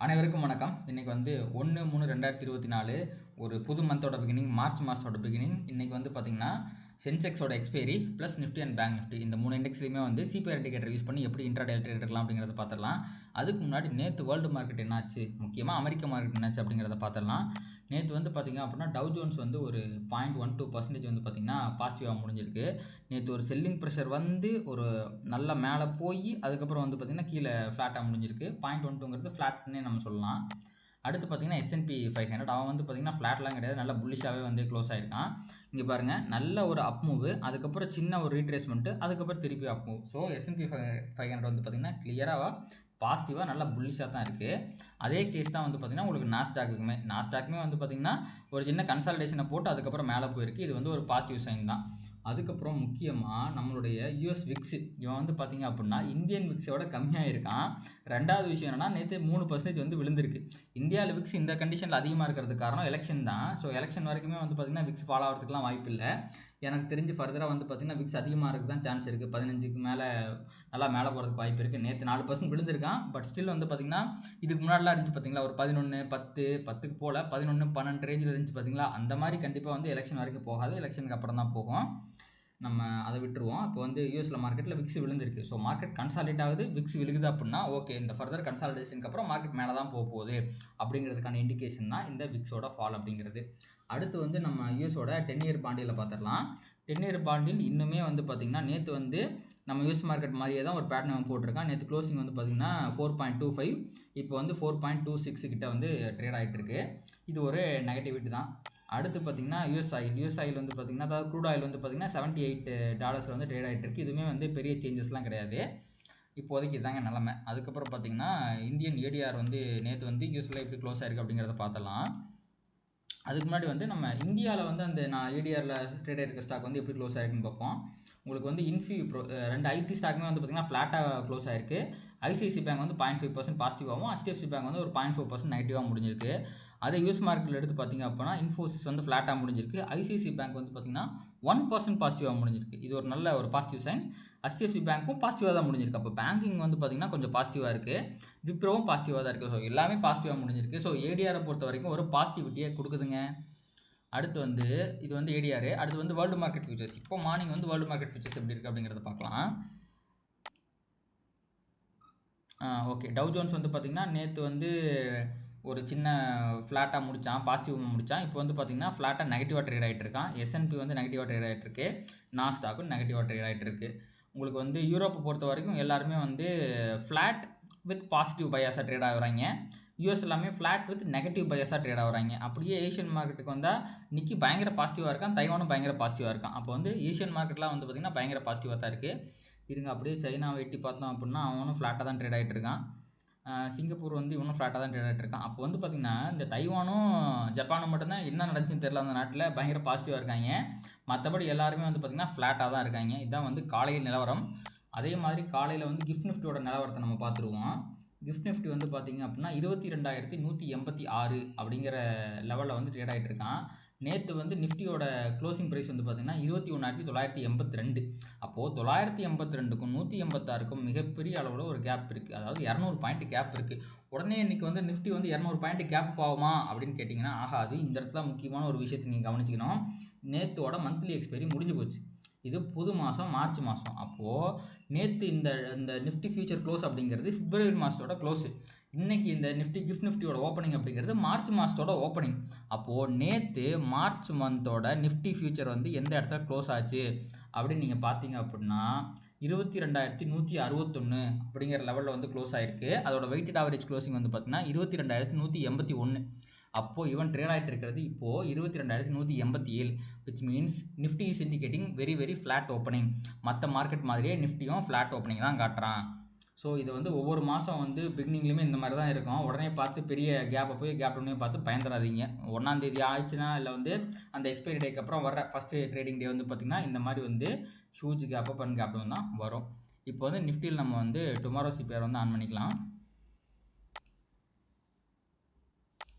அனைவருக்கும் வணக்கம். இன்னைக்கு வந்து 1/3/2024 ஒரு புது மந்தோட பிகினிங், மார்ச் மாதத்தோட பிகினிங். இன்னைக்கு வந்து பார்த்தீங்கன்னா சென்செக்ஸோட expiry plus Nifty and bank Nifty இந்த 3 இண்டெக்ஸ்லையுமே வந்து சிபிஆர் இண்டிகேட்டர் யூஸ் பண்ணி எப்படி இன்ட்ராடே ட்ரேட் எடுக்கலாம் அப்படிங்கிறத பார்த்துடலாம். அதுக்கு முன்னாடி நேற்று வேர்ல்டு மார்க்கெட் என்னாச்சு, முக்கியமாக அமெரிக்க மார்க்கெட் என்னாச்சு அப்படிங்கிறத பார்த்துடலாம். நேற்று வந்து பார்த்திங்க அப்படின்னா டவ் ஜோன்ஸ் வந்து ஒரு 0.12% வந்து பார்த்திங்கன்னா பாசிட்டிவாக முடிஞ்சிருக்கு. நேற்று ஒரு செல்லிங் ப்ரெஷர் வந்து ஒரு நல்ல மேலே போய் அதுக்கப்புறம் வந்து பார்த்திங்கன்னா கீழே ஃப்ளாட்டாக முடிஞ்சிருக்கு. 0.12ங்கிறது ஃப்ளாட்னே நம்ம சொல்லலாம். அடுத்து பார்த்தீங்கன்னா S&P 500 அவன் வந்து பார்த்தீங்கன்னா ஃப்ளாட்லாம் கிடையாது, நல்லா புல்லிஷாகவே வந்து க்ளோஸ் ஆகிருக்கான். இங்கே பாருங்கள், நல்ல ஒரு அப் மூவ், அதுக்கப்புறம் சின்ன ஒரு ரீட்ரேஸ்மெண்ட்டு, அதுக்கப்புறம் திருப்பி அப் மூவ். ஸோ S&P 500 வந்து பார்த்திங்கன்னா கிளியராக பாசிட்டிவாக நல்லா புல்லிஷாக தான் இருக்குது. அதே கேஸ் தான் வந்து பார்த்திங்கன்னா உங்களுக்கு நாஸ்டாக்குமே வந்து பார்த்திங்கன்னா ஒரு சின்ன கன்சால்டேஷனை போட்டு அதுக்கப்புறம் மேலே போயிருக்கு. இது வந்து ஒரு பாசிட்டிவ் சைன் தான். அதுக்கப்புறம் முக்கியமாக நம்மளுடைய யூஎஸ் விக்ஸ் இவன் வந்து பார்த்திங்க அப்படின்னா இந்தியன் விக்ஸோட கம்மியாக இருக்கான். ரெண்டாவது விஷயம் என்னென்னா நேற்று 3% வந்து விழுந்திருக்கு. இந்தியாவில் விக்ஸ் இந்த கண்டிஷனில் அதிகமாக இருக்கிறதுக்கு காரணம் எலெக்ஷன் தான். ஸோ எலெக்ஷன் வரைக்குமே வந்து பார்த்திங்கன்னா விக்ஸ் ஃபாலோ ஆகிறதுக்குலாம் வாய்ப்பு இல்லை. எனக்கு தெரிஞ்சு ஃபர்தராக வந்து பார்த்திங்கன்னா விக்ஸ் அதிகமாக இருக்குது தான் சான்ஸ் இருக்குது. 15க்கு மேலே நல்லா மேலே போகிறதுக்கு வாய்ப்பு இருக்குது. நேற்று 4% விழுந்திருக்கான். பட் ஸ்டில் வந்து பார்த்திங்கன்னா இதுக்கு முன்னாடிலாம் இருந்துச்சு பார்த்திங்களா, ஒரு 11, 10, 10க்கு போல் 11, 12 ரேஞ்சில் இருந்துச்சு பார்த்திங்களா. அந்த மாதிரி கண்டிப்பாக வந்து எலெக்ஷன் வரைக்கும் போகாது, எலெக்ஷனுக்கு அப்புறம் தான் போகும். நம்ம அதை விட்டுருவோம். இப்போ வந்து யூஎஸில் மார்க்கெட்டில் விக்ஸ் விழுந்திருக்கு. ஸோ மார்க்கெட் கன்சாலிடேட் ஆகுது, விக்ஸ் விழுகுது அப்படின்னா ஓகே, இந்த ஃபர்தர் கன்சாலிடேஷனுக்கு அப்புறம் மார்க்கெட் மேலே தான் போக போகுது அப்படிங்கிறதுக்கான இண்டிகேஷன் தான் இந்த விக்ஸோட ஃபால் அப்படிங்கிறது. அடுத்து வந்து நம்ம யூஎஸோட 10 இயர் பாண்டியில் பார்த்துடலாம். 10 இயர் பாண்டில் இன்னுமே வந்து பார்த்திங்கன்னா நேற்று வந்து நம்ம யூஎஸ் மார்க்கெட் மாதிரியே தான் ஒரு பேட்டர்ன் போட்டிருக்கான். நேற்று க்ளோசிங் வந்து பார்த்திங்கன்னா 4.25, இப்போ வந்து 4.26 கிட்ட வந்து ட்ரேட் ஆகிட்டு இருக்கு. இது ஒரு நெகட்டிவிட்டி தான். அடுத்து பார்த்திங்கன்னா யூஎஸ் ஆயில் வந்து பார்த்திங்கன்னா, அதாவது க்ரூட் ஆயில் வந்து பார்த்திங்கன்னா $78 வந்து ட்ரேட் ஆகிட்டு இருக்குது. இதுவுமே வந்து பெரிய சேஞ்சஸ்லாம் கிடையாது. இப்போதைக்கு இதாங்க நிலமை. அதுக்கப்புறம் பார்த்திங்கன்னா இந்தியன் ஏடிஆர் வந்து நேற்று வந்து யூஎஸில் எப்படி க்ளோஸ் ஆகிருக்கு அப்படிங்கிறத பார்த்தலாம். அதுக்கு முன்னாடி வந்து நம்ம இந்தியாவில் வந்து அந்த ஏடிஆரில் ட்ரேட் ஆகிருக்க ஸ்டாக் வந்து எப்படி க்ளோஸ் ஆகிருக்குன்னு பார்ப்போம். உங்களுக்கு வந்து ரெண்டு ஐடி ஸ்டாக்குமே வந்து பார்த்திங்கன்னா ஃப்ளாட்டாக க்ளோஸ் ஆகிருக்கு. ஐசிஐசி பேங்க் வந்து 0.5% பாசிட்டிவாகவும், HDFC பேங்க் வந்து ஒரு 0.4% நெகட்டிவாக முடிஞ்சிருக்கு. அதே யூஎஸ் மார்க்கெட்டில் எடுத்து பார்த்திங்க அப்படின்னா இன்ஃபோசிஸ் வந்து ஃப்ளாட்டாக முடிஞ்சிருக்கு. ஐசிஐசி பேங்க் வந்து பார்த்திங்கன்னா 1% பாசிட்டிவாக முடிஞ்சிருக்கு. இது ஒரு நல்ல ஒரு பாசிட்டிவ் சைன். HDFC பேங்க்கும் பாசிட்டிவாக தான் முடிஞ்சிருக்கு. அப்போ பேங்கிங் வந்து பார்த்திங்கன்னா கொஞ்சம் பாசிட்டிவாக இருக்குது, விப்ரோவும் பாசிட்டிவாக தான் இருக்குது. ஸோ எல்லாமே பாசிட்டிவாக முடிஞ்சிருக்கு. ஸோ ஏடிஆரை பொறுத்த வரைக்கும் ஒரு பாசிட்டிவிட்டியை கொடுக்குதுங்க. அடுத்து வந்து இது வந்து ஏடிஆர். அடுத்து வந்து வேர்ல்டு மார்க்கெட் ஃபியூச்சர்ஸ். இப்போ மார்னிங் வந்து வேர்ல்டு மார்க்கெட் ஃபியூச்சர்ஸ் எப்படி இருக்குது அப்படிங்கிறத பார்க்கலாம். ஓகே, டவ் ஜோன்ஸ் வந்து பார்த்திங்கன்னா நேற்று வந்து ஒரு சின்ன ஃப்ளாட்டாக முடித்தான், பாசிட்டிவ் முடித்தான். இப்போ வந்து பார்த்திங்கன்னா ஃப்ளாட்டாக நெகட்டிவாக ட்ரேட் ஆகிட்டு இருக்கான். S&P வந்து நெகட்டிவாக ட்ரேட் ஆகிட்டு இருக்கு, நாஸ்டாக்கும் நெகட்டிவாக ட்ரேட் ஆகிட்டு இருக்கு. உங்களுக்கு வந்து யூரோப்பை பொறுத்த வரைக்கும் எல்லாருமே வந்து ஃப்ளாட் வித் பாசிட்டிவ் பயாஸாக ட்ரேட் ஆகுறாங்க. யூஎஸ் எல்லாமே ஃப்ளாட் வித் நெகட்டிவ் பயாஸாக ட்ரேட் ஆகுறாங்க. அப்படியே ஏஷியன் மார்க்கெட்டுக்கு வந்தால் நிக்கி பயங்கர பாசிட்டிவாக இருக்கான், தைவானும் பயங்கர பாசிட்டிவாக இருக்கான். அப்போ வந்து ஏஷியன் மார்க்கெட்லாம் வந்து பார்த்திங்கன்னா பயங்கர பாசிட்டிவாக தான் இருக்குது. இருங்க, அப்படியே சைனாவை எட்டி பார்த்தோம் அப்படின்னா அவனும் ஃப்ளாட்டாக தான் ட்ரேட் ஆகிட்டு இருக்கான். சிங்கப்பூர் வந்து இவனும் ஃப்ளாட்டாக தான் ட்ரேட் ஆகிட்டு இருக்கான். அப்போ வந்து பார்த்திங்கன்னா இந்த தைவானும் ஜப்பானும் மட்டும்தான் என்ன நடந்துச்சுன்னு தெரியல, அந்த நாட்டில் பயங்கர பாசிட்டிவாக இருக்காங்க. மற்றபடி எல்லாருமே வந்து பார்த்திங்கன்னா ஃப்ளாட்டாக தான் இருக்காங்க. இதுதான் வந்து காலையில் நிலவரம். அதே மாதிரி காலையில் வந்து கிஃப்ட் நிஃப்டியோட நிலவரத்தை நம்ம பார்த்துருவோம். கிஃப்ட் நிஃப்டி வந்து பார்த்திங்க அப்படின்னா 22,186 அப்படிங்கிற லெவலில் வந்து ட்ரேட் ஆகிட்டு இருக்கான். நேற்று வந்து நிஃப்டியோட க்ளோசிங் ப்ரைஸ் வந்து பார்த்திங்கன்னா 21,982. அப்போது 982க்கும் 186க்கும் மிகப்பெரிய அளவில் ஒரு கேப் இருக்குது. அதாவது 200 பாயிண்ட் கேப் இருக்குது. உடனே இன்றைக்கி வந்து நிஃப்டி வந்து 200 பாயிண்ட் கேப் போகுமா அப்படின்னு கேட்டிங்கன்னா ஆகாது. இந்த இடத்துல முக்கியமான ஒரு விஷயத்தை நீங்கள் கவனிச்சிக்கணும். நேற்றோட மந்த்லி எக்ஸ்பைரி முடிஞ்சு போச்சு. இது புது மாதம், மார்ச் மாதம். அப்போது நேற்று இந்த நிஃப்டி ஃபியூச்சர் க்ளோஸ் அப்படிங்கிறது பிப்ரவரி மாதத்தோட க்ளோஸு. இன்றைக்கி இந்த கிஃப்ட் நிஃப்டியோட ஓப்பனிங் அப்படிங்கிறது மார்ச் மாதத்தோட ஓப்பனிங். அப்போது நேற்று மார்ச் மந்தோட நிஃப்டி ஃபியூச்சர் வந்து எந்த இடத்துல க்ளோஸ் ஆச்சு அப்படின்னு நீங்கள் பார்த்தீங்க அப்படின்னா 22,161 அப்படிங்கிற லெவலில் வந்து க்ளோஸ் ஆகிருக்கு. அதோட வெயிட்டட் ஆவரேஜ் க்ளோசிங் வந்து பார்த்திங்கன்னா 22,181. அப்போது இவன் ட்ரேட் ஆகிட்டு இருக்கிறது இப்போது 22,187, which means Nifty is indicating very very flat opening. மற்ற மார்க்கெட் மாதிரியே நிஃப்டியும் ஃப்ளாட் ஓப்பனிங் தான் காட்டுறான். ஸோ இது வந்து ஒவ்வொரு மாதம் வந்து பிகினிங்லேயுமே இந்த மாதிரி தான் இருக்கும். உடனே பார்த்து பெரிய கேப்பை போய் கேப் டவுனே பார்த்து பயந்துடாதீங்க. 1ஆம் தேதி ஆயிடுச்சுன்னா இல்லை வந்து அந்த எக்ஸ்பைரி டேக்கு அப்புறம் வர ஃபஸ்ட்டு ட்ரேடிங் டே வந்து பார்த்திங்கன்னா இந்த மாதிரி வந்து huge gap up and gap down தான் வரும். இப்போ வந்து நிஃப்டியில் நம்ம வந்து டுமாரோ சிபிஆர் வந்து ஆன் பண்ணிக்கலாம்.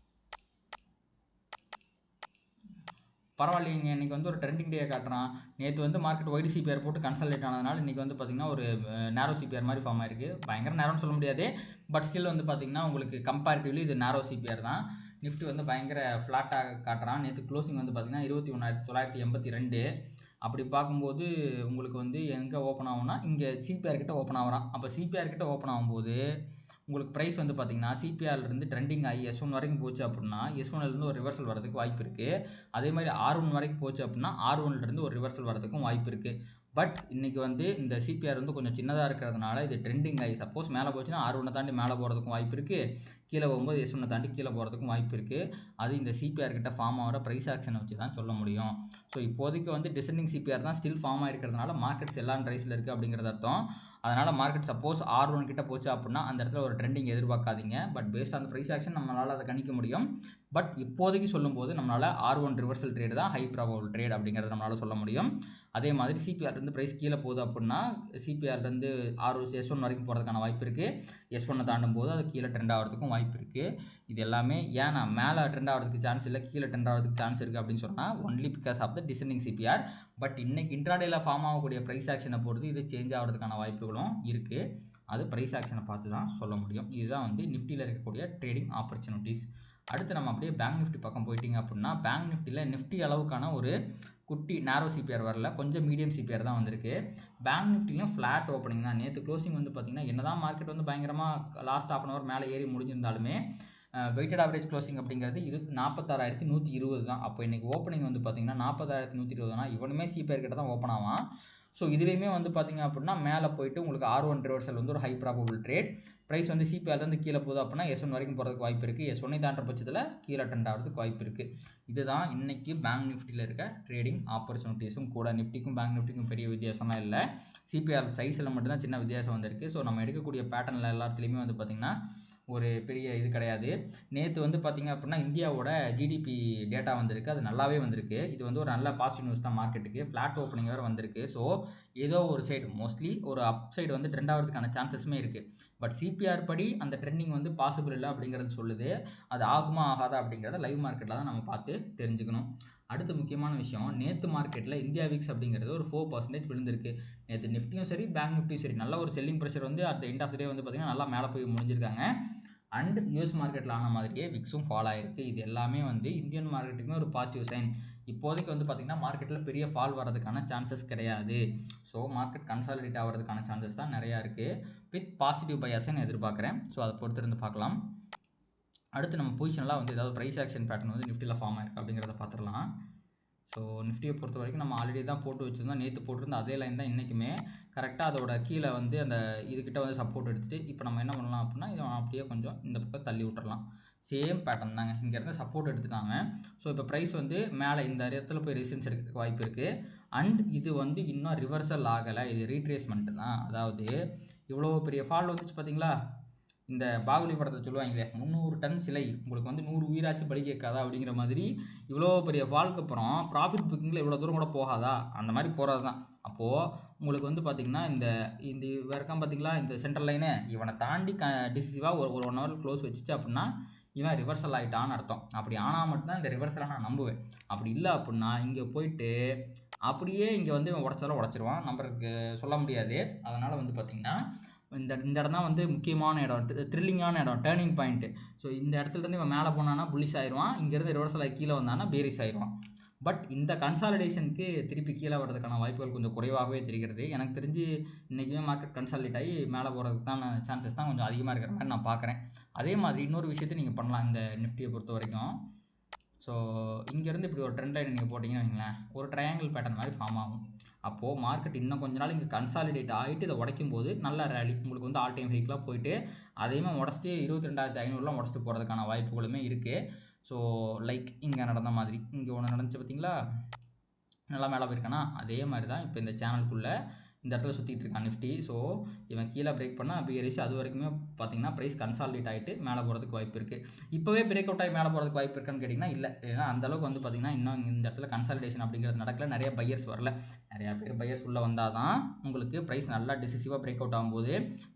பரவாயில்லைங்க இன்றைக்கி வந்து ஒரு ட்ரெண்டிங் டே காட்டுறான். நேற்று வந்து மார்க்கெட் ஒய்டு சிபிஆர் போட்டு கன்சாலிடேட் ஆனதுனால இன்றைக்கி வந்து பார்த்திங்கன்னா ஒரு நேரோ சிபிஆர் மாதிரி ஃபார்ம் ஆயிருக்கு. பயங்கர நேரோன்னு சொல்ல முடியாது, பட் ஸ்டில் வந்து பார்த்திங்கன்னா உங்களுக்கு கம்பேரிட்டிவ்லி இது நேரோ சிபிஆர் தான். நிஃப்டி வந்து பயங்கர ஃப்ளாட்டாக காட்டுறான். நேற்று க்ளோசிங் வந்து பார்த்திங்கன்னா 21,982. அப்படி பார்க்கும்போது உங்களுக்கு வந்து எங்கே ஓப்பன் ஆகும்னா இங்கே சிபிஆர் கிட்ட ஓப்பன் ஆகிறான். அப்போ சிபிஆர் கிட்ட ஓப்பன் ஆகும்போது உங்களுக்கு ப்ரைஸ் வந்து பார்த்திங்கன்னா சிபிஆர்லேருந்து ட்ரெண்டிங் ஆகி S1 வரைக்கும் போச்சு அப்படின்னா S1லேருந்து ஒரு ரிவர்சல் வரதுக்கு வாய்ப்பு இருக்குது. அதே மாதிரி R1 வரைக்கும் போச்சு அப்படின்னா R1லேருந்து ஒரு ரிவர்சல் வரதுக்கும் வாய்ப்பு இருக்குது. பட் இன்றைக்கி வந்து இந்த சிபிஆர் வந்து கொஞ்சம் சின்னதாக இருக்கிறதுனால இது ட்ரெண்டிங் ஆகி சப்போஸ் மேலே போச்சுன்னா R1 தாண்டி மேலே போகிறதுக்கும் வாய்ப்பு இருக்குது. கீழே போகும்போது S1 தாண்டி கீழே போகிறதுக்கும் வாய்ப்பு இருக்குது. அது இந்த சிபிஆர் கிட்ட ஃபார்ம் ஆகிற ப்ரைஸ் ஆக்ஷனை வச்சு தான் சொல்ல முடியும். ஸோ இப்போதைக்கு வந்து டிசெண்டிங் சிபிஆர் தான் ஸ்டில் ஃபார்ம் ஆகிருக்கிறதுனால மார்க்கெட்ஸ் எல்லாம் ரைஸில் இருக்குது அப்படிங்கிறது அர்த்தம். அதனால் மார்க்கெட் சப்போஸ் R1 கிட்ட போச்சு அப்படின்னா அந்த இடத்துல ஒரு ட்ரெண்டிங் எதிர்பார்க்காதீங்க. But based on price action நம்மளால் அதை கணிக்க முடியும். பட் இப்போதைக்கு சொல்லும்போது நம்மளால் R1 ரிவர்சல் ட்ரேடு தான் ஹை ப்ராபபிள் ட்ரேட் அப்படிங்கிறத நம்மளால் சொல்ல முடியும். அதே மாதிரி சிபிஆர்லேருந்து ப்ரைஸ் கீழே போகுது அப்படின்னா சிபிஆர்லேருந்து S1 வரைக்கும் போகிறதுக்கான வாய்ப்பு இருக்குது. S1 தாண்டும் போது அது கீழே ட்ரெண்ட் ஆகிறதுக்கும் வாய்ப்பு இருக்குது. இது எல்லாமே ஏன்னா மேலே ட்ரெண்ட் ஆகிறதுக்கு சான்ஸ் இல்லை, கீழே ட்ரெண்ட் ஆகிறதுக்கு சான்ஸ் இருக்குது அப்படின்னு சொன்னால் only because of the descending CPR. But இன்னைக்கு இன்ட்ராடேல ஃபார்ம் ஆகக்கூடிய ப்ரைஸ் ஆக்ஷனை பொறுத்து இது சேஞ்ச் ஆகிறதுக்கான வாய்ப்புகளும் இருக்குது. அது ப்ரைஸ் ஆக்ஷனை பார்த்து தான் சொல்ல முடியும். இதுதான் வந்து நிஃப்டியில் இருக்கக்கூடிய ட்ரேடிங் ஆப்பர்ச்சுனிட்டிஸ். அடுத்து நம்ம அப்படியே பேங்க் நிஃப்டி பக்கம் போயிட்டீங்க அப்படின்னா பேங்க் நிஃப்டியில் நிஃப்டி அளவுக்கான ஒரு குட்டி நேரோ சிபிஆர் வரல, கொஞ்சம் மீடியம் சிபிஆர் தான் வந்திருக்கு. பேங்க் நிஃப்டிலையும் ஃப்ளாட் ஓப்பனிங் தான். நேற்று க்ளோசிங் வந்து பார்த்திங்கன்னா என்னதான் மார்க்கெட் வந்து பயங்கரமாக லாஸ்ட் ஆஃப் அன் ஹவர் மேலே ஏறி முடிஞ்சிருந்தாலுமே வெயிட்டட் ஆவரேஜ் க்ளோசிங் அப்படிங்கிறது 46,120 தான். அப்போ இன்றைக்கி ஓப்பனிங் வந்து பார்த்திங்கன்னா 40,120 இவனுமே சிபிஆர் கிட்ட தான் ஓப்பன் ஆவான். ஸோ இதுலேயுமே வந்து பார்த்திங்க அப்படின்னா மேலே போயிட்டு உங்களுக்கு R1 ரிவர்சல் வந்து ஒரு ஹை ப்ராபபிள் ட்ரேட். ப்ரைஸ் வந்து சிபிஆர்லேருந்து கீழே போகுது அப்படின்னா S1 வரைக்கும் போகிறதுக்கு வாய்ப்பு இருக்குது. S1 தாண்டுற பட்சத்தில் கீழே ட்ரெண்ட் ஆகிறதுக்கு வாய்ப்பு இருக்குது. இதுதான் இன்றைக்கி பேங்க் நிஃப்டியில் இருக்க ட்ரேடிங் ஆப்பர்ச்சுனிட்டிஸும் கூட. நிஃப்டிக்கும் பேங்க் நிஃப்டிக்கும் பெரிய வித்தியாசம்லாம் இல்லை. சிபிஆர் சைஸில் மட்டும்தான் சின்ன வித்தியாசம் வந்திருக்கு. ஸோ நம்ம எடுக்கக்கூடிய பேட்டர்னில் எல்லாத்துலேயுமே வந்து பார்த்திங்கன்னா ஒரு பெரிய இது கிடையாது. நேற்று வந்து பார்த்திங்க அப்படின்னா இந்தியாவோட ஜிடிபி டேட்டா வந்திருக்கு, அது நல்லாவே வந்திருக்கு. இது வந்து ஒரு நல்ல பாசிட்டிவ் நியூஸ் தான் மார்க்கெட்டுக்கு. ஃப்ளாட் ஓப்பனிங் வேறு வந்திருக்கு. ஸோ ஏதோ ஒரு சைடு மோஸ்ட்லி ஒரு அப் சைடு வந்து ட்ரெண்ட் ஆகிறதுக்கான சான்சஸுமே இருக்குது. பட் சிபிஆர் படி அந்த ட்ரெண்டிங் வந்து பாசிபிள் இல்லை அப்படிங்கிறது சொல்லுது. அது ஆகுமா ஆகாதா அப்படிங்கிறத லைவ் மார்க்கெட்டில் தான் நம்ம பார்த்து தெரிஞ்சுக்கணும். அடுத்த முக்கியமான விஷயம், நேற்று மார்க்கெட்டில் இந்தியா விக்ஸ் அப்படிங்கிறது ஒரு 4% விழுந்திருக்கு. நேற்று நிஃப்டியும் சரி பேங்க் நிஃப்டியும் சரி நல்ல ஒரு செல்லிங் ப்ரெஷர் வந்து at the end of the day வந்து பார்த்திங்கன்னா நல்லா மேலே போய் முடிஞ்சிருக்காங்க. அண்ட் யூஎஸ் மார்க்கெட்டில் ஆன மாதிரியே விக்ஸும் ஃபால் ஆகிருக்கு. இது எல்லாமே வந்து இந்தியன் மார்க்கெட்டுக்குமே ஒரு பாசிட்டிவ் சைன். இப்போதைக்கு வந்து பார்த்திங்கன்னா மார்க்கெட்டில் பெரிய ஃபால் வரதுக்கான சான்சஸ் கிடையாது. ஸோ மார்க்கெட் கன்சாலிடேட் ஆகிறதுக்கான சான்சஸ் தான் நிறையா இருக்குது. வித் பாசிட்டிவ் பயாஸ்ன்னு எதிர்பார்க்குறேன். ஸோ அதை பொறுத்திருந்து பார்க்கலாம். அடுத்து நம்ம பொசிஷனெலாம் வந்து ஏதாவது ப்ரைஸ் ஆக்ஷன் பேட்டர்ன் வந்து நிஃப்டியில் ஃபார்ம் ஆயிருக்கு அப்படிங்கிறத பார்த்துடலாம். ஸோ நிஃப்டியை பொறுத்த வரைக்கும் நம்ம ஆல்ரெடி தான் போட்டு வச்சுருந்தோம். நேற்று போட்டிருந்த அதே லைன் தான் இன்றைக்குமே கரெக்டாக அதோட கீழே வந்து அந்த இதுக்கிட்ட வந்து சப்போர்ட் எடுத்துகிட்டு இப்போ நம்ம என்ன பண்ணலாம் அப்படின்னா இதை அப்படியே கொஞ்சம் இந்த பக்கம் தள்ளி விட்டுறலாம். சேம் பேட்டர்ன் தாங்க, இங்கேருந்து சப்போர்ட் எடுத்துட்டாங்க. ஸோ இப்போ ப்ரைஸ் வந்து மேலே இந்த இடத்துல போய் ரெசிஸ்டன்ஸ் எடுக்க வாய்ப்பு இருக்குது. அண்ட் இது வந்து இன்னும் ரிவர்சல் ஆகலை, இது ரீட்ரேஸ்மெண்ட்டு தான். அதாவது இவ்வளோ பெரிய ஃபால் வந்துச்சு பார்த்தீங்களா, இந்த பாகுலி படத்தை சொல்லுவாங்களே 300 டன் சிலை உங்களுக்கு வந்து 100 உயிராச்சு பலி கேட்காதா அப்படிங்கிற மாதிரி இவ்வளோ பெரிய ஃபால்க்கு அப்புறம் ப்ராஃபிட் புக்கிங்கில் இவ்வளோ தூரம் கூட போகாதா, அந்த மாதிரி போகிறது தான். அப்போது உங்களுக்கு வந்து பார்த்திங்கன்னா இந்த இருக்கான் பார்த்திங்களா இந்த சென்ட்ரல் லைனு, இவனை தாண்டி டிசிசிவாக ஒரு 1 ஹவர் க்ளோஸ் வச்சுச்சு அப்படின்னா இவன் ரிவர்சல் ஆகிட்டான்னு அர்த்தம். அப்படி ஆனால் மட்டும்தான் இந்த ரிவர்சலை நான் நம்புவேன். அப்படி இல்லை அப்படின்னா இங்கே போயிட்டு அப்படியே இங்கே வந்து இவன் உடச்சாலும் உடச்சிருவான், நம்மளுக்கு சொல்ல முடியாது. அதனால் வந்து பார்த்திங்கன்னா இந்த இடம் தான் வந்து முக்கியமான இடம், த்ரில்லிங்கான இடம், டேர்னிங் பாயிண்ட்டு. ஸோ இந்த இடத்துலேருந்து இவன் மேலே போனான்னா புல்லிஷ் ஆயிடுவான், இங்கேருந்து ரிவர்சல் ஆகி கீழே வந்தானா பேரிஷ் ஆயிடுவான். பட் இந்த கன்சாலிடேஷனுக்கு திருப்பி கீழே வர்றதுக்கான வாய்ப்புகள் கொஞ்சம் குறைவாகவே தெரிகிறது. எனக்கு தெரிஞ்சு இன்றைக்குமே மார்க்கெட் கன்சாலிடேட் ஆகி மேலே போகிறதுக்கான சான்சஸ் தான் கொஞ்சம் அதிகமாக இருக்கிற மாதிரி நான் பார்க்குறேன். அதே மாதிரி இன்னொரு விஷயத்தை நீங்கள் பண்ணலாம் இந்த நிஃப்டியை பொறுத்த வரைக்கும். ஸோ இங்கேருந்து இப்படி ஒரு ட்ரெண்ட் லைன் நீங்கள் போட்டிங்கன்னு வைங்களேன், ஒரு ட்ரையாங்கிள் பேட்டர்ன் மாதிரி ஃபார்ம் ஆகும். அப்போது மார்க்கெட் இன்னும் கொஞ்ச நாள் இங்கே கன்சாலிடேட் ஆகிட்டு இதை உடைக்கும் போது நல்ல ரேலி உங்களுக்கு வந்து ஆல் டைம் ஹைக்கெலாம் போயிட்டு அதையுமே உடச்சிட்டு 22,500 உடச்சிட்டு போகிறதுக்கான வாய்ப்புகளுமே இருக்குது. ஸோ லைக் இங்கே நடந்த மாதிரி இங்கே ஒன்று நடந்துச்சு பார்த்தீங்களா, நல்லா மேலே போயிருக்கானா, அதே மாதிரி தான் இப்போ இந்த சேனலுக்குள்ளே இந்த இடத்துல சுற்றிட்டு இருக்கான் நிஃப்டி. ஸோ இவன் கீழே பிரேக் பண்ணால் பியரிஷ், அது வரைக்குமே பார்த்தீங்கன்னா ப்ரைஸ் கன்சாலிடேட் ஆகிட்டு மேலே போகிறதுக்கு வாய்ப்பு இருக்குது. இப்போவே பிரேக் அவுட் ஆகி மேலே போகிறதுக்கு வாய்ப்பு இருக்கான்னு கேட்டிங்கன்னா இல்லை. ஏன்னா அந்தளவுக்கு வந்து பார்த்திங்கன்னா இன்னும் இந்த இடத்துல கன்சாலிடேஷன் அப்படிங்கிறது நடக்கல, நிறைய பையர்ஸ் வரல. நிறையா பேர் பையர்ஸ் உள்ளே வந்தால் தான் உங்களுக்கு ப்ரைஸ் நல்லா டிசிசிவாக பிரேக் அவுட் ஆகும்போது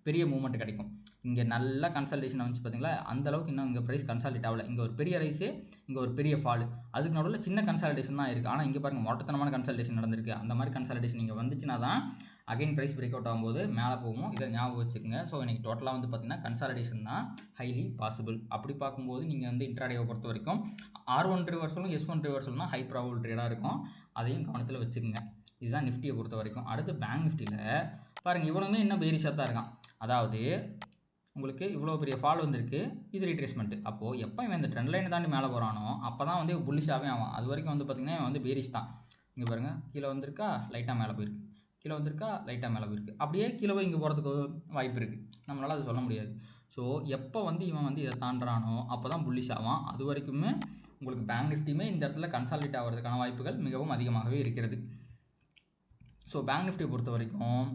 பெரிய மூவ்மெண்ட் கிடைக்கும். இங்கே நல்லா கன்சல்டேஷன் வந்துச்சு பார்த்தீங்களா, அந்தளவுக்கு இன்னும் இங்கே ப்ரைஸ் கன்சால்டேட் ஆகலை. இங்கே ஒரு பெரிய ரைஸு, இங்கே ஒரு பெரிய ஃபால், அதுக்கு நடுவில் சின்ன கன்சால்டேஷன் தான் இருக்குது. ஆனால் இங்கே பாருங்கள் மொட்டத்தனமான கன்சல்டேஷன் நடந்திருக்கு. அந்த மாதிரி கன்சல்டேஷன் இங்கே வந்துச்சுன்னா தான் அகைன் ப்ரைஸ் பிரேக் அவுட் ஆகும்போது மேலே போகும். இதை ஞாபகம் வச்சுக்கோங்க. ஸோ இன்றைக்கி டோட்டலாக வந்து பார்த்திங்கன்னா கன்சாலிடேஷன் தான் ஹைலி பாசிபிள். அப்படி பார்க்கும்போது நீங்கள் வந்து இன்ட்ராடேவை பொறுத்த வரைக்கும் R1 ரிவர்சலும் S1 ரிவர்சலும் தான் ஹை ப்ராபபிள் ட்ரேடாக இருக்கும். அதையும் கவனத்தில் வச்சுக்கோங்க. இதுதான் நிஃப்டியை பொறுத்த வரைக்கும். அடுத்து பேங்க் நிஃப்டியில் பாருங்கள், இவ்வளவுமே இன்னும் பேரிஷாக தான் இருக்கான். அதாவது உங்களுக்கு இவ்வளோ பெரிய ஃபால் வந்திருக்கு, இது ரீட்ரேஸ்மெண்ட்டு. அப்போது எப்போ இவன் இந்த ட்ரெண்ட் லைனை தாண்டி மேலே போகிறானோ அப்போ தான் வந்து புல்லிஷாகவே ஆகும். அது வரைக்கும் வந்து பார்த்திங்கன்னா இவன் வந்து பேரிஷ் தான். இங்கே பாருங்கள், கீழே வந்திருக்கா, லைட்டாக மேலே போயிருக்கு, கீழே வந்திருக்கா, லைட்டாக மேலே போயிருக்கு, அப்படியே கீழே போய் இங்கே போகிறதுக்கு வாய்ப்பு இருக்குது. நம்மளால் அது சொல்ல முடியாது. ஸோ எப்போ வந்து இவன் வந்து இதை தாண்டுறானோ அப்போ தான் புல்லிஷ் ஆவான். அது வரைக்குமே உங்களுக்கு பேங்க் நிஃப்டியுமே இந்த இடத்துல கன்சாலிடேட் ஆகிறதுக்கான வாய்ப்புகள் மிகவும் அதிகமாகவே இருக்கிறது. ஸோ பேங்க் நிஃப்டியை பொறுத்த வரைக்கும்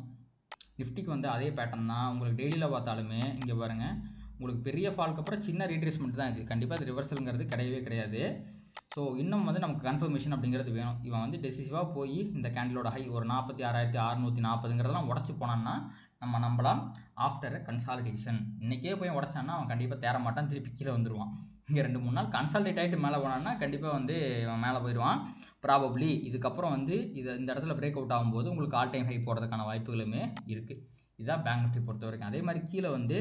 நிஃப்டிக்கு வந்து அதே பேட்டர்ன் தான். உங்களுக்கு டெய்லியில் பார்த்தாலுமே இங்கே பாருங்கள், உங்களுக்கு பெரிய ஃபால்க்கு அப்புறம் சின்ன ரீட்ரேஸ்மெண்ட் தான் இது. கண்டிப்பாக இது ரிவர்சலுங்கிறது கிடையவே கிடையாது. ஸோ இன்னும் வந்து நமக்கு கன்ஃபர்மேஷன் அப்படிங்கிறது வேணும். இவன் வந்து டெசிசிவாக போய் இந்த கேண்டிலோட ஹை ஒரு 46,640 உடச்சி போனான்னா நம்ம நம்பலாம் ஆஃப்டர் கன்சாலிடேஷன். இன்றைக்கே போய் உடச்சான்னா அவன் கண்டிப்பாக தேர மாட்டான், திருப்பி கீழே வந்துடுவான். இங்கே 2-3 நாள் கன்சால்டேட் ஆகிட்டு மேலே போனான்னா கண்டிப்பாக வந்து இவன் மேலே போயிடுவான் ப்ராபப்ளி. இதுக்கப்புறம் வந்து இந்த இடத்துல பிரேக் அவுட் ஆகும்போது உங்களுக்கு ஆல் டைம் ஹை போகிறதுக்கான வாய்ப்புகளுமே இருக்குது. இதுதான் பேங்க் நிஃப்டி பொறுத்த வரைக்கும். அதே மாதிரி கீழே வந்து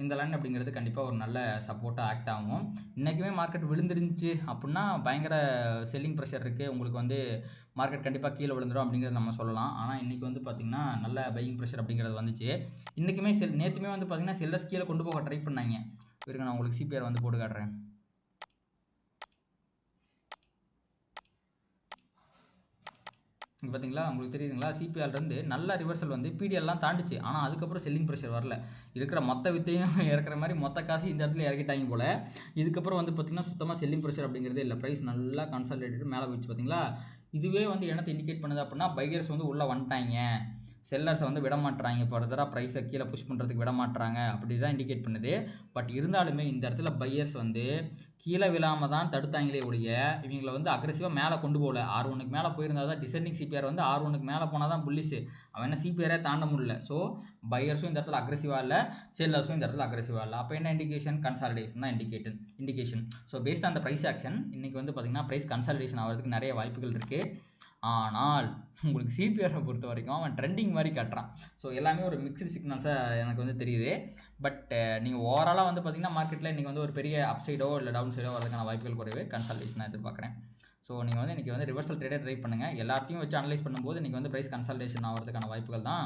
இந்த லைன் அப்படிங்கிறது கண்டிப்பாக ஒரு நல்ல சப்போர்ட்டாக ஆக்ட் ஆகும். இன்றைக்குமே மார்க்கெட் விழுந்துருந்துச்சு அப்படின்னா பயங்கர செல்லிங் ப்ரெஷர் இருக்குது. உங்களுக்கு வந்து மார்க்கெட் கண்டிப்பாக கீழே விழுந்துடும் அப்படிங்கிறத நம்ம சொல்லலாம். ஆனால் இன்றைக்கி வந்து பார்த்திங்கன்னா நல்ல பையிங் ப்ரெஷர் அப்படிங்கிறது வந்துச்சு. இன்றைக்குமே நேற்றுமே வந்து பார்த்திங்கன்னா செல்லர்ஸ் கீழே கொண்டு போக ட்ரை பண்ணாங்க. இருங்க, நான் உங்களுக்கு சிபிஆர் வந்து போட்டு காட்டுறேன். பார்த்தீங்களா, உங்களுக்கு தெரியுதுங்களா, சிபிஆர்லேருந்து நல்ல ரிவர்சல் வந்து பிடிஎல்லாம் தாண்டிச்சு. ஆனால் அதுக்கப்புறம் செல்லிங் ப்ரெஷர் வரல. இருக்கிற மொத்த வித்தையும் இறக்குற மாதிரி மொத்த காசு இந்த இடத்துல இறக்கிட்டாங்க போல். இதுக்கப்புறம் வந்து பார்த்திங்கன்னா சுத்தமாக செல்லிங் ப்ரெஷர் அப்படிங்கிறதே இல்லை. ப்ரைஸ் நல்லா கன்சாலிடேட் மேலே போயிடுச்சு. பார்த்தீங்களா, இதுவே வந்து என்னத்தை இண்டிகேட் பண்ணுது அப்படின்னா பையர்ஸ் வந்து உள்ளே வந்துட்டாங்க, செல்லர்ஸை வந்து விட மாட்டுறாங்க, ஃபர்தராக ப்ரைஸை கீழே புஷ் பண்ணுறதுக்கு விட மாட்டுறாங்க, அப்படி தான் இண்டிகேட் பண்ணுது. பட் இருந்தாலுமே இந்த இடத்துல பையர்ஸ் வந்து கீழே விழாமல் தான் தடுத்தாங்களே ஒழிய இவங்களை வந்து அக்ரெசிவாக மேலே கொண்டு போகல. R1க்கு மேலே போயிருந்தால் தான் டிசெண்டிங் சிபிஆர் வந்து R1க்கு மேலே போனால் தான் புல்லிஷு. அவன் என்ன சிபிஆரே தாண்ட முடியல. ஸோ பையர்ஸும் இந்த இடத்துல அக்ரெசிவாக இல்லை, செல்லர்ஸும் இந்த இடத்துல அக்ரெசிவாக இல்லை. அப்போ என்ன இண்டிகேஷன்? கன்சாலிடேஷன் தான் indication. So based on the price action இன்றைக்கி வந்து பார்த்திங்கன்னா ப்ரைஸ் கன்சாலிடேஷன் ஆகிறதுக்கு நிறைய வாய்ப்புகள் இருக்குது. ஆனால் உங்களுக்கு சிபிஆரை பொறுத்த வரைக்கும் அவன் ட்ரெண்டிங் மாதிரி காட்டுறான். ஸோ எல்லாமே ஒரு மிக்சடு சிக்னல்ஸாக எனக்கு வந்து தெரியுது. பட் நீங்கள் ஓவராலாக வந்து பார்த்திங்கன்னா மார்க்கெட்டில் இன்றைக்கி வந்து ஒரு பெரிய அப் சைடோ இல்லை டவுன் சைடோ வரதுக்கான வாய்ப்புகள் குறைவே. கன்சாலிடேஷனாக எதிர்பார்க்குறேன். ஸோ நீங்கள் வந்து இன்றைக்கி வந்து ரிவர்சல் ட்ரேடே ட்ரை பண்ணுங்கள். எல்லாத்தையும் வச்சு அனலைஸ் பண்ணும்போது இன்றைக்கி வந்து ப்ரைஸ் கன்சாலிடேஷன் ஆகிறதுக்கான வாய்ப்புகள் தான்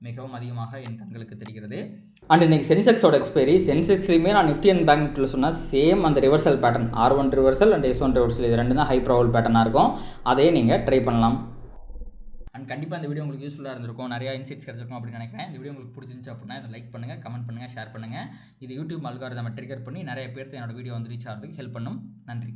மிகவும் அதிகமாக என் கண்களுக்கு தெரிகிறது. அண்ட் இன்றைக்கி சென்செக்ஸோட எக்ஸ்பைரி, சென்செக்ஸ்லையுமே நான் நிஃப்டி அண்ட் பேங்க் நிஃப்டியில் சொன்னால் சேம் அந்த reversal pattern R1 reversal and S1 reversal, இது ரெண்டு தான் ஹை ப்ராபபிள் பேட்டர்னாக இருக்கும். அதையே நீங்கள் ட்ரை பண்ணலாம். அண்ட் கண்டிப்பாக இந்த வீடியோ உங்களுக்கு யூஸ்ஃபுல்லாக இருந்திருக்கும், நிறையா இன்சைட்ஸ் கிடச்சிருக்கும் அப்படின்னு நினைக்கிறேன். இந்த வீடியோ உங்களுக்கு பிடிச்சிருந்துச்சு அப்படின்னா இதை லைக் பண்ணுங்கள், கமெண்ட் பண்ணுங்கள், ஷேர் பண்ணுங்கள். இது யூடியூப் அல்காரிதமை ட்ரிகர் பண்ணி நிறைய பேருக்கு என்னோட வீடியோ வந்து ரீச் ஆகிறதுக்கு ஹெல்ப் பண்ணும். நன்றி.